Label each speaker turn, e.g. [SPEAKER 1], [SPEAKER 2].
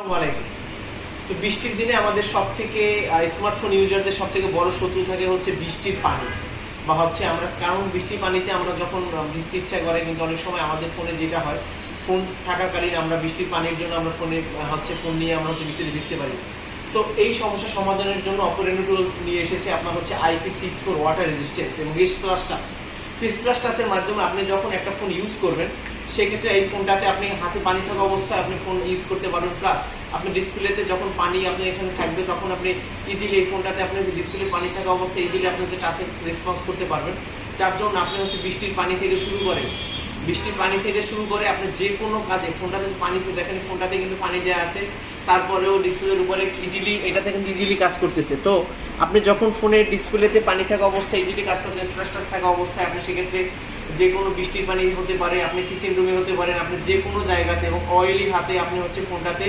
[SPEAKER 1] আসসালামু আলাইকুম। তো বৃষ্টির দিনে আমাদের সবথেকে স্মার্টফোন ইউজারদের সবথেকে বড় শত্রু থাকে হচ্ছে বৃষ্টির পানি বা হচ্ছে আমরা কারণ বৃষ্টির পানিতে আমরা যখন ভিজতে ইচ্ছা করে কিন্তু অনেক সময় আমাদের ফোনে যেটা হয় ফোন থাকাকালীন আমরা বৃষ্টির পানির জন্য আমরা ফোনে ফোন নিয়ে আমরা হচ্ছে বৃষ্টিতে ভিজতে পারি। তো এই সমস্যা সমাধানের জন্য অপরেনো টুল নিয়ে এসেছে আপনার হচ্ছে IP64 ওয়াটার রেজিস্ট্যান্স এবং S+ টাচ। তো S+ টাচের মাধ্যমে আপনি যখন একটা ফোন ইউজ করবেন সেক্ষেত্রে এই ফোনটাতে আপনি হাতে পানি থাকা অবস্থায় আপনি ফোন ইউজ করতে পারবেন, প্লাস আপনি ডিসপ্লেতে যখন পানি আপনি এখানে থাকবে তখন আপনি ইজিলি এই ফোনটাতে আপনি যে ডিসপ্লে পানি থাকা অবস্থায় ইজিলি আপনি হচ্ছে টাচে রেসপন্স করতে পারবেন। যার জন্য আপনি হচ্ছে বৃষ্টির পানি থেকে শুরু করে আপনি যে কোনো কাজে ফোনটাতে পানিতে দেখেন ফোনটাতে কিন্তু পানি দেওয়া আছে, তারপরেও ডিসপ্লের উপরে ইজিলি এটাতে কিন্তু ইজিলি কাজ করতেছে। তো আপনি যখন ফোনের ডিসপ্লেতে পানি থাকা অবস্থায় ইজিলি কাজ করতে S+ টাচ থাকা অবস্থায় আপনি সেক্ষেত্রে যে কোনো বৃষ্টির পানি হতে পারে, আপনি কিচেন রুমে হতে পারেন, আপনি যে কোনো জায়গাতে এবং অয়েলি হাতে আপনি হচ্ছে ফোনটাতে